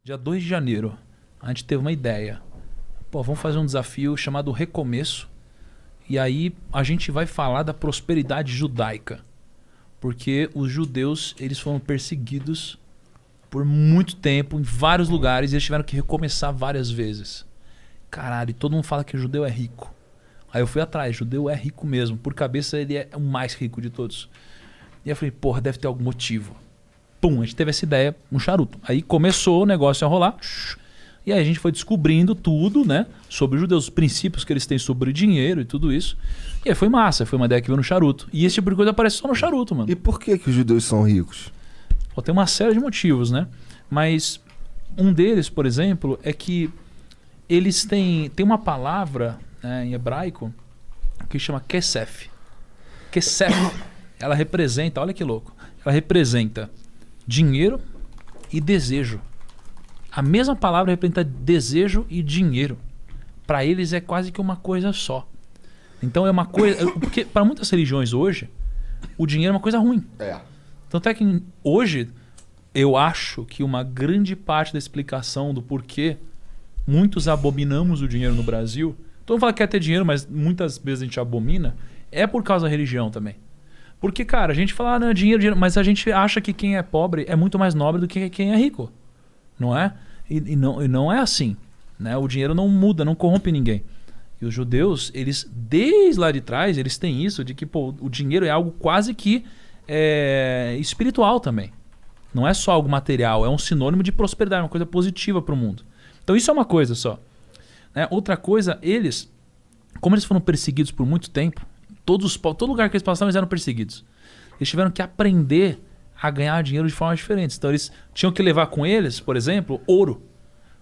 dia 2 de janeiro, a gente teve uma ideia. Pô, vamos fazer um desafio chamado Recomeço. E aí a gente vai falar da prosperidade judaica. Porque os judeus, eles foram perseguidos por muito tempo, em vários lugares, e eles tiveram que recomeçar várias vezes. Caralho, e todo mundo fala que o judeu é rico. Aí eu fui atrás, judeu é rico mesmo. Por cabeça ele é o mais rico de todos. E eu falei, porra, deve ter algum motivo. Pum, a gente teve essa ideia, um charuto. Aí começou o negócio a rolar. E aí a gente foi descobrindo tudo, né? Sobre os judeus, os princípios que eles têm sobre dinheiro e tudo isso. E aí foi massa, foi uma ideia que veio no charuto. E esse tipo de coisa aparece só no charuto, mano. E por que os judeus são ricos? Pô, tem uma série de motivos, né? Mas um deles, por exemplo, é que eles têm uma palavra, né, em hebraico que chama kesef. Kesef, ela representa, olha que louco, ela representa dinheiro e desejo. A mesma palavra representa desejo e dinheiro. Para eles é quase que uma coisa só. Então é uma coisa... Porque para muitas religiões hoje, o dinheiro é uma coisa ruim. É. Tanto é que hoje eu acho que uma grande parte da explicação do porquê muitos abominamos o dinheiro no Brasil... Todo mundo fala que quer ter dinheiro, mas muitas vezes a gente abomina. É por causa da religião também. Porque, cara, a gente fala, não, dinheiro, dinheiro, mas a gente acha que quem é pobre é muito mais nobre do que quem é rico. Não é? E não é assim. Né? O dinheiro não muda, não corrompe ninguém. E os judeus, eles, desde lá de trás, eles têm isso de que pô, o dinheiro é algo quase que espiritual também. Não é só algo material, é um sinônimo de prosperidade, uma coisa positiva para o mundo. Então isso é uma coisa só. Né? Outra coisa, eles, como eles foram perseguidos por muito tempo, todo lugar que eles passavam, eles eram perseguidos. Eles tiveram que aprender a ganhar dinheiro de formas diferentes. Então eles tinham que levar com eles, por exemplo, ouro.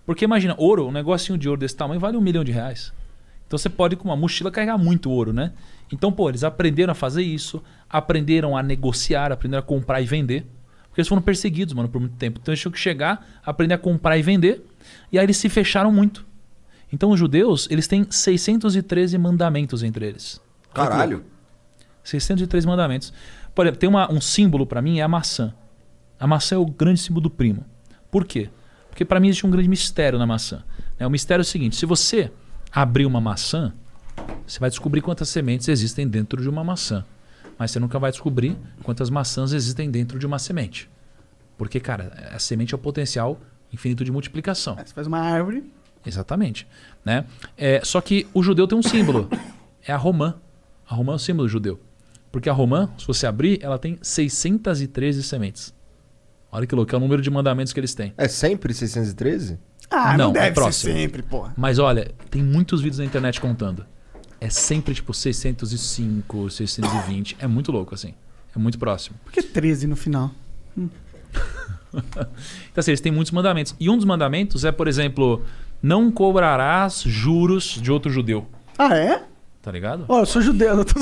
Porque imagina, ouro, um negocinho de ouro desse tamanho vale R$1 milhão. Então você pode com uma mochila carregar muito ouro, né? Então, pô, eles aprenderam a fazer isso, aprenderam a negociar, aprenderam a comprar e vender. Porque eles foram perseguidos, mano, por muito tempo. Então eles tinham que chegar, aprender a comprar e vender. E aí eles se fecharam muito. Então os judeus, eles têm 613 mandamentos entre eles. Caralho. 613 mandamentos. Por exemplo, tem um símbolo pra mim, é a maçã. A maçã é o grande símbolo do primo. Por quê? Porque pra mim existe um grande mistério na maçã. O mistério é o seguinte, se você abrir uma maçã, você vai descobrir quantas sementes existem dentro de uma maçã. Mas você nunca vai descobrir quantas maçãs existem dentro de uma semente. Porque, cara, a semente é o potencial infinito de multiplicação. Você faz uma árvore... Exatamente. Né? Só que o judeu tem um símbolo. É a romã. A romã é o símbolo judeu. Porque a romã, se você abrir, ela tem 613 sementes. Olha que louco, é o número de mandamentos que eles têm. É sempre 613? Ah, não deve ser próximo. sempre, porra. Mas olha, tem muitos vídeos na internet contando. É sempre tipo 605, 620. É muito louco assim. É muito próximo. Por que 13 no final? Então assim, eles têm muitos mandamentos. E um dos mandamentos é, por exemplo... Não cobrarás juros de outro judeu. Ah, é? Tá ligado? Ó, eu sou judeu, eu tô...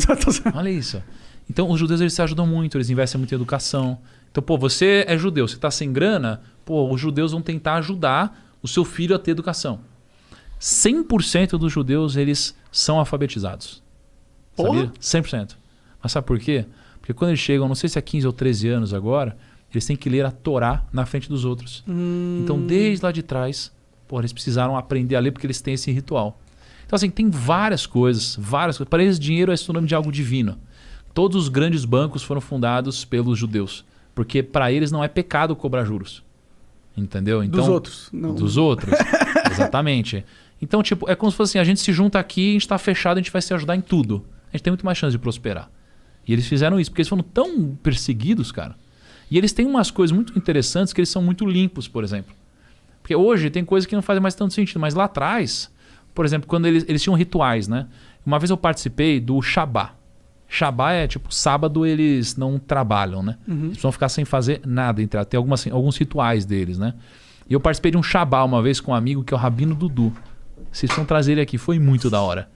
Olha isso. Então, os judeus eles se ajudam muito, eles investem muito em educação. Então, pô, você é judeu, você tá sem grana, pô, os judeus vão tentar ajudar o seu filho a ter educação. 100% dos judeus, eles são alfabetizados. Porra. Sabia? 100%. Mas sabe por quê? Porque quando eles chegam, não sei se é 15 ou 13 anos agora, eles têm que ler a Torá na frente dos outros. Então, desde lá de trás... Pô, eles precisaram aprender a ler porque eles têm esse ritual. Então, assim, tem várias coisas. Para eles, dinheiro é sinônimo de algo divino. Todos os grandes bancos foram fundados pelos judeus. Porque para eles não é pecado cobrar juros. Entendeu? Então, dos outros. Não. Dos outros. Exatamente. Então, tipo, é como se fosse assim, a gente se junta aqui, a gente está fechado, a gente vai se ajudar em tudo. A gente tem muito mais chance de prosperar. E eles fizeram isso, porque eles foram tão perseguidos, cara. E eles têm umas coisas muito interessantes que eles são muito limpos, por exemplo. Porque hoje tem coisas que não fazem mais tanto sentido, mas lá atrás, por exemplo, quando eles tinham rituais, né? Uma vez eu participei do Shabá. Shabá é tipo, sábado eles não trabalham, né? Eles precisam ficar sem fazer nada. Tem alguns rituais deles, né? E eu participei de um Shabá uma vez com um amigo que é o Rabino Dudu. Vocês precisam trazer ele aqui, foi muito da hora.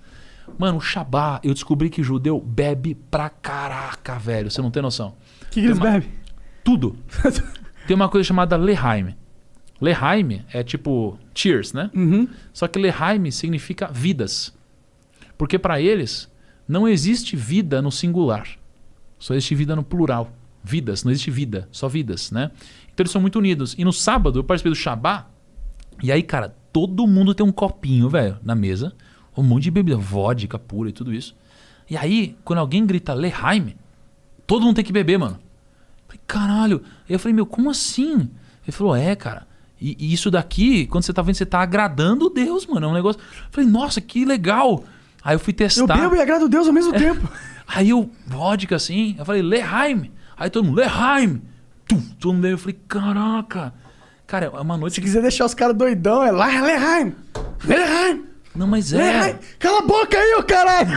Mano, o Shabá, eu descobri que judeu bebe pra caraca, velho. Você não tem noção. O que eles bebem? Tudo. Tem uma coisa chamada Lehaim. Lehaim é tipo cheers, né? Só que Lehaim significa vidas. Porque para eles não existe vida no singular. Só existe vida no plural. Vidas, não existe vida, só vidas, né? Então eles são muito unidos. E no sábado eu participei do Shabá E aí, cara, todo mundo tem um copinho, velho, na mesa. Um monte de bebida, vodka pura e tudo isso. E aí, quando alguém grita Leheim, todo mundo tem que beber, mano. Eu falei, caralho. Aí eu falei, meu, como assim? Ele falou, cara. E isso daqui, quando você tá vendo, você tá agradando Deus, mano. É um negócio. Eu falei, nossa, que legal. Aí eu fui testar. Eu bebo e agrado Deus ao mesmo tempo. Aí eu, vodka assim, eu falei, Leheim. Aí todo mundo, Leheim. Todo mundo, eu falei, caraca. Cara, é uma noite. Se quiser deixar os caras doidão, é lá, Leheim. Leheim. Não, mas Leheim. Cala a boca aí, ô caralho.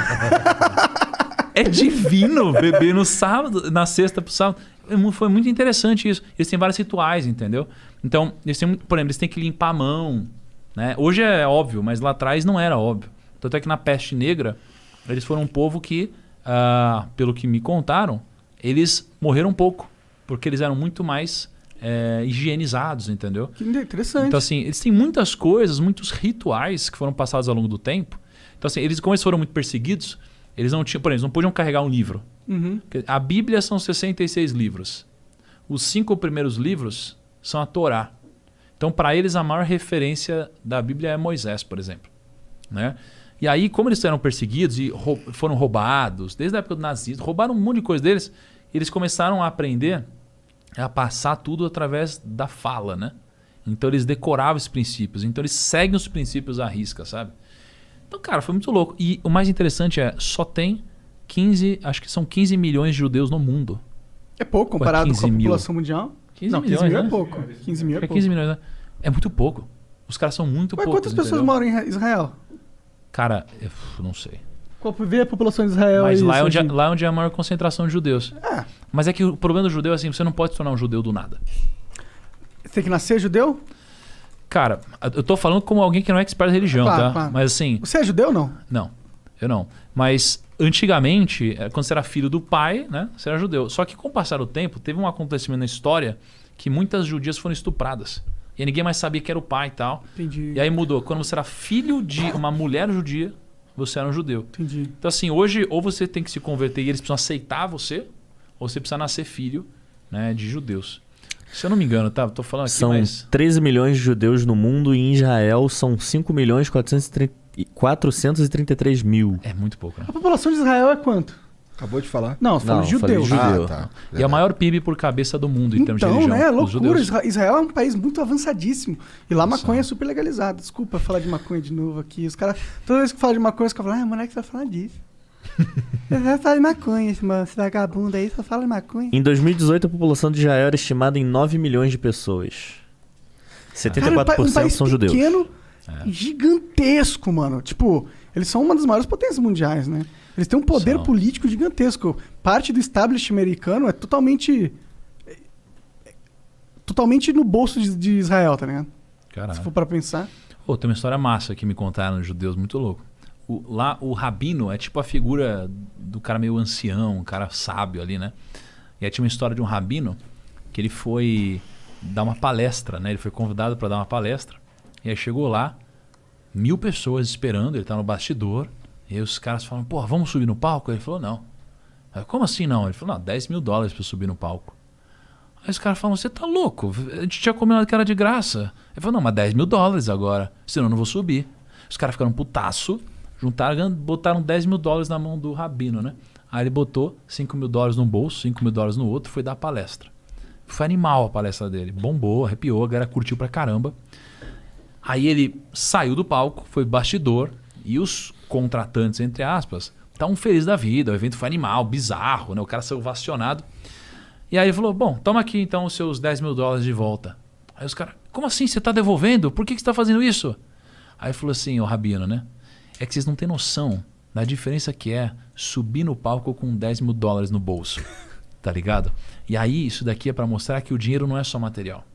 É divino beber no sábado, na sexta pro sábado. Foi muito interessante isso. Eles têm vários rituais, entendeu? Então, eles têm, por exemplo, eles têm que limpar a mão, né? Hoje é óbvio, mas lá atrás não era óbvio. Tanto é que na peste negra, eles foram um povo que, pelo que me contaram, eles morreram pouco. Porque eles eram muito mais higienizados, entendeu? Que interessante. Então, assim, eles têm muitas coisas, muitos rituais que foram passados ao longo do tempo. Então, assim, como eles foram muito perseguidos, eles não tinham, por exemplo, não podiam carregar um livro. Uhum. A Bíblia são 66 livros. Os 5 primeiros livros são a Torá. Então, para eles, a maior referência da Bíblia é Moisés, por exemplo. Né? E aí, como eles eram perseguidos e foram roubados, desde a época do nazismo, roubaram um monte de coisa deles, eles começaram a aprender a passar tudo através da fala, né? Então, eles decoravam os princípios. Então, eles seguem os princípios à risca, sabe? Então, cara, foi muito louco. E o mais interessante só tem 15, acho que são 15 milhões de judeus no mundo. É pouco comparado com a 15 mil. população mundial? 15 não, milhões, 15 mil né? é pouco. 15 mil é Acho que pouco. 15 milhões, né? É muito pouco. Os caras são muito Mas poucos, quantas pessoas entendeu? moram em Israel? Cara, eu não sei. Vê a população de Israel Mas aí, lá é, Serginho. onde é a maior concentração de judeus. É. Mas é que o problema do judeu é assim, você não pode se tornar um judeu do nada. Você tem que nascer judeu? Cara, eu tô falando como alguém que não é expert de religião, Claro, tá? claro. Mas assim, Você é judeu ou não? não, eu não. Mas antigamente, quando você era filho do pai, né, você era judeu. Só que com o passar do tempo, teve um acontecimento na história que muitas judias foram estupradas. E ninguém mais sabia que era o pai e tal. Entendi. E aí mudou. Quando você era filho de uma mulher judia, você era um judeu. Entendi. Então assim, hoje ou você tem que se converter e eles precisam aceitar você, ou você precisa nascer filho, né, de judeus. Se eu não me engano, tá? Tô falando aqui, São mas... 13 milhões de judeus no mundo e em Israel são 5 milhões 433 mil. É muito pouco, né? A população de Israel é quanto? Acabou de falar? Não, você falou Não, de falei judeus. de judeu. tá. E é o maior PIB por cabeça do mundo em termos de Então, religião. né? É os loucura. judeus. Israel é um país muito avançadíssimo. E lá maconha é super legalizada. Desculpa falar de maconha de novo aqui. Os caras, toda vez que fala de maconha, os caras falam, moleque, você vai falar disso. Você vai falar de maconha, esse vagabundo aí, só fala de maconha. Em 2018, a população de Israel era estimada em 9 milhões de pessoas. 74% um país são judeus. pequeno, gigantesco, mano. Tipo, eles são uma das maiores potências mundiais, né? Eles têm um poder São. político gigantesco. Parte do establishment americano é totalmente no bolso de Israel, tá ligado? Caralho. Se for pra pensar. Pô, tem uma história massa que me contaram dos judeus, muito louco. Lá, o rabino é tipo a figura do cara meio ancião, um cara sábio ali, né? E aí tinha uma história de um rabino que ele foi dar uma palestra, né? Ele foi convidado para dar uma palestra. E aí chegou lá, 1000 pessoas esperando, ele tá no bastidor. E aí os caras falaram, pô, vamos subir no palco? Ele falou, não. Aí, como assim não? Ele falou, não, $10 mil pra eu subir no palco. Aí os caras falam, você tá louco? A gente tinha combinado que era de graça. Ele falou, não, mas $10 mil agora, senão eu não vou subir. Os caras ficaram putaço, juntaram, botaram $10 mil na mão do rabino, né? Aí ele botou $5 mil num bolso, $5 mil no outro, foi dar a palestra. Foi animal a palestra dele, bombou, arrepiou, a galera curtiu pra caramba. Aí ele saiu do palco, foi bastidor, e os contratantes, entre aspas, estavam felizes da vida, o evento foi animal, bizarro, né? O cara saiu ovacionado. E aí ele falou, bom, toma aqui então os seus $10 mil de volta. Aí os caras, como assim, você tá devolvendo? Por que você tá fazendo isso? Aí ele falou assim, o rabino, né? É que vocês não têm noção da diferença que é subir no palco com $10 mil no bolso, tá ligado? E aí isso daqui é pra mostrar que o dinheiro não é só material.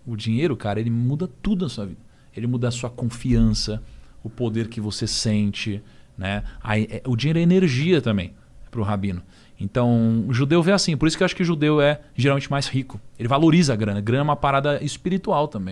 O dinheiro, cara, ele muda tudo na sua vida. Ele muda a sua confiança, o poder que você sente, né? Aí, o dinheiro é energia também pro rabino. Então, o judeu vê assim. Por isso que eu acho que o judeu é geralmente mais rico. Ele valoriza a grana. A grana é uma parada espiritual também.